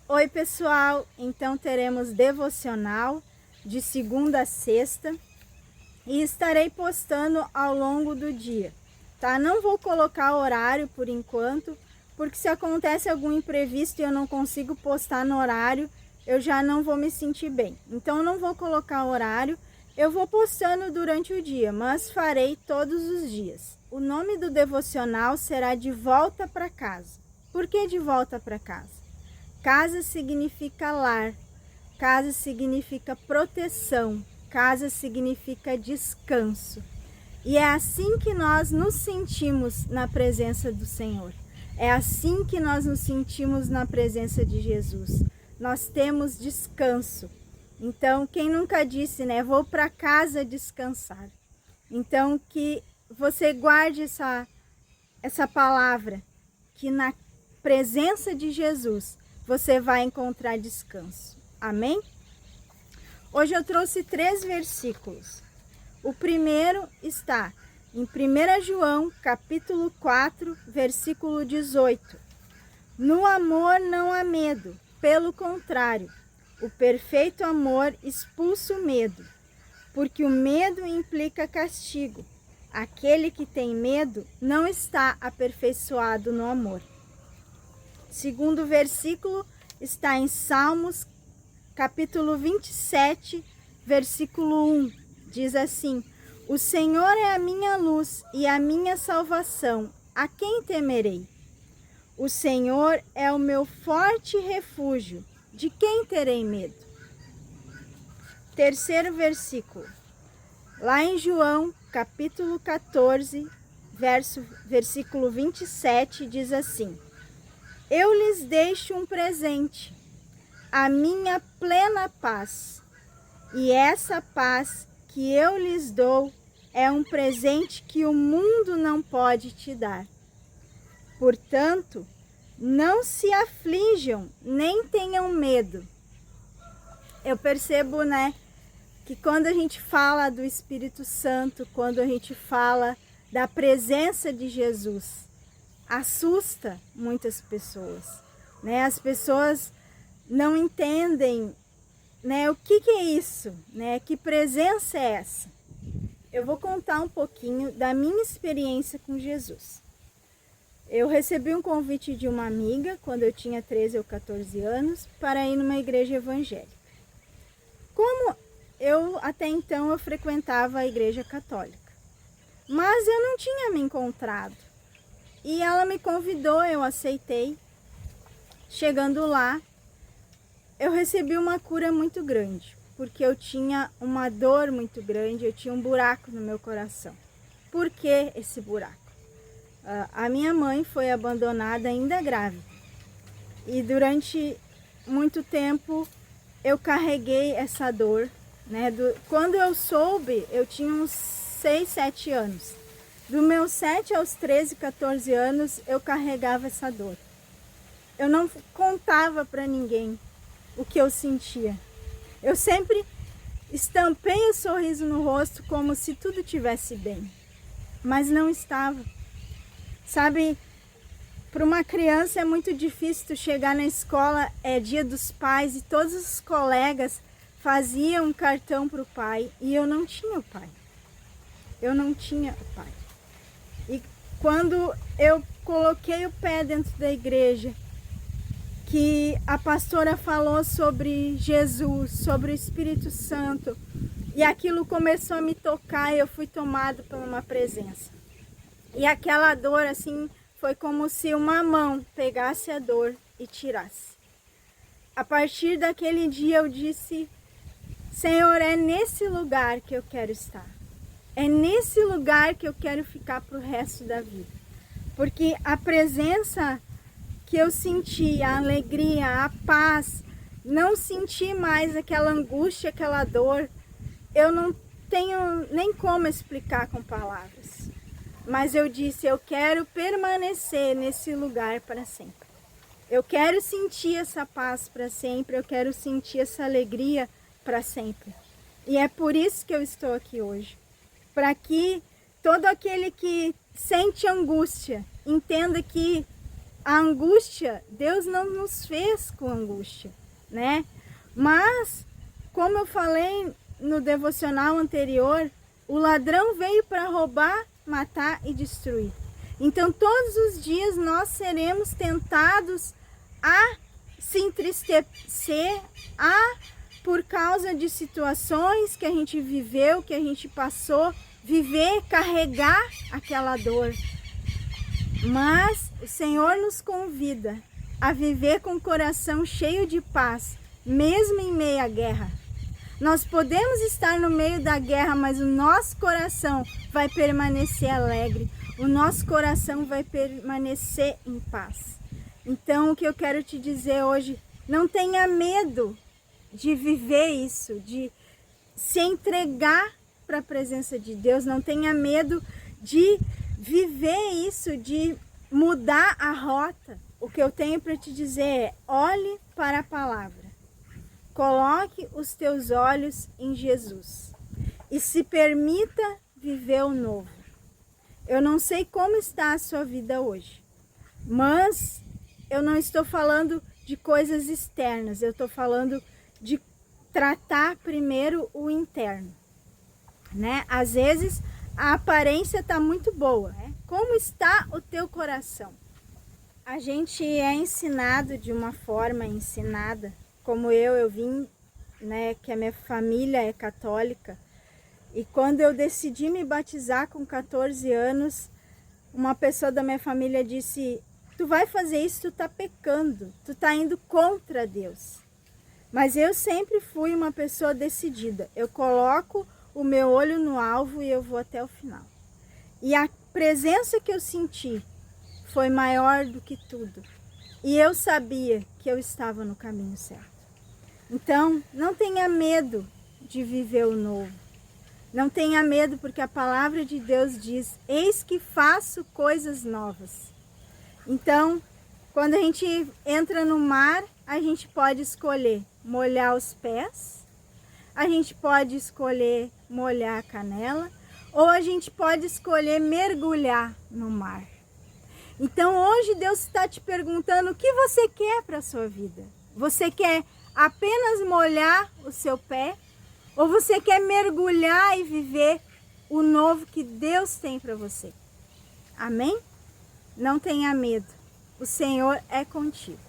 Oi pessoal, então teremos devocional de segunda a sexta e estarei postando ao longo do dia, tá? Não vou colocar horário por enquanto, porque se acontece algum imprevisto e eu não consigo postar no horário, eu já não vou me sentir bem. Então não vou colocar horário, eu vou postando durante o dia, mas farei todos os dias. O nome do devocional será De Volta para Casa. Por que de volta para casa? Casa significa lar, casa significa proteção, casa significa descanso. E é assim que nós nos sentimos na presença do Senhor. É assim que nós nos sentimos na presença de Jesus. Nós temos descanso. Então, quem nunca disse, né? Vou para casa descansar. Então, que você guarde essa palavra, que na presença de Jesus você vai encontrar descanso. Amém? Hoje eu trouxe 3 versículos. O primeiro está em 1 João, capítulo 4, versículo 18. No amor não há medo, pelo contrário, o perfeito amor expulsa o medo, porque o medo implica castigo. Aquele que tem medo não está aperfeiçoado no amor. Segundo versículo está em Salmos, capítulo 27, versículo 1. Diz assim: O Senhor é a minha luz e a minha salvação, a quem temerei? O Senhor é o meu forte refúgio, de quem terei medo? Terceiro versículo, lá em João, capítulo 14, versículo 27, diz assim: Eu lhes deixo um presente, a minha plena paz. E essa paz que eu lhes dou é um presente que o mundo não pode te dar. Portanto, não se aflijam, nem tenham medo. Eu percebo, né, que quando a gente fala do Espírito Santo, quando a gente fala da presença de Jesus, assusta muitas pessoas, né? As pessoas não entendem, né, o que é isso, né? Que presença é essa? Eu vou contar um pouquinho da minha experiência com Jesus. Eu recebi um convite de uma amiga quando eu tinha 13 ou 14 anos para ir numa igreja evangélica. Como até então eu frequentava a igreja católica, mas eu não tinha me encontrado. E ela me convidou, eu aceitei. Chegando lá, eu recebi uma cura muito grande, porque eu tinha uma dor muito grande, eu tinha um buraco no meu coração. Por que esse buraco? A minha mãe foi abandonada ainda grávida. E durante muito tempo eu carreguei essa dor, né? Quando eu soube, eu tinha uns 6, 7 anos. Dos meus 7 aos 13, 14 anos, eu carregava essa dor. Eu não contava para ninguém o que eu sentia. Eu sempre estampei o sorriso no rosto como se tudo estivesse bem, mas não estava. Sabe, para uma criança é muito difícil tu chegar na escola, é dia dos pais e todos os colegas faziam um cartão para o pai e eu não tinha o pai. Eu não tinha o pai. E quando eu coloquei o pé dentro da igreja, que a pastora falou sobre Jesus, sobre o Espírito Santo, e aquilo começou a me tocar e eu fui tomado por uma presença. E aquela dor, assim, foi como se uma mão pegasse a dor e tirasse. A partir daquele dia eu disse: Senhor, é nesse lugar que eu quero estar. É nesse lugar que eu quero ficar para o resto da vida. Porque a presença que eu senti, a alegria, a paz, não senti mais aquela angústia, aquela dor, eu não tenho nem como explicar com palavras. Mas eu disse: eu quero permanecer nesse lugar para sempre. Eu quero sentir essa paz para sempre, eu quero sentir essa alegria para sempre. E é por isso que eu estou aqui hoje. Para que todo aquele que sente angústia entenda que a angústia, Deus não nos fez com angústia, né? Mas, como eu falei no devocional anterior, o ladrão veio para roubar, matar e destruir. Então, todos os dias nós seremos tentados a se entristecer, por causa de situações que a gente viveu, que a gente passou, viver, carregar aquela dor. Mas o Senhor nos convida a viver com o coração cheio de paz, mesmo em meio à guerra. Nós podemos estar no meio da guerra, mas o nosso coração vai permanecer alegre. O nosso coração vai permanecer em paz. Então, o que eu quero te dizer hoje, não tenha medo de viver isso, de se entregar para a presença de Deus. Não tenha medo de viver isso, de mudar a rota. O que eu tenho para te dizer é, olhe para a palavra. Coloque os teus olhos em Jesus e se permita viver o novo. Eu não sei como está a sua vida hoje, mas eu não estou falando de coisas externas, eu estou falando de tratar primeiro o interno, né? Às vezes a aparência está muito boa, né? Como está o teu coração? A gente é ensinado de uma forma ensinada, como eu vim, né, que a minha família é católica, e quando eu decidi me batizar com 14 anos, uma pessoa da minha família disse, tu vai fazer isso, tu tá pecando, tu tá indo contra Deus. Mas eu sempre fui uma pessoa decidida, eu coloco o meu olho no alvo e eu vou até o final. E a presença que eu senti foi maior do que tudo. E eu sabia que eu estava no caminho certo. Então, não tenha medo de viver o novo. Não tenha medo, porque a palavra de Deus diz, eis que faço coisas novas. Então, quando a gente entra no mar, a gente pode escolher molhar os pés, a gente pode escolher molhar a canela, ou a gente pode escolher mergulhar no mar. Então, hoje Deus está te perguntando o que você quer para a sua vida. Você quer apenas molhar o seu pé? Ou você quer mergulhar e viver o novo que Deus tem para você? Amém? Não tenha medo. O Senhor é contigo.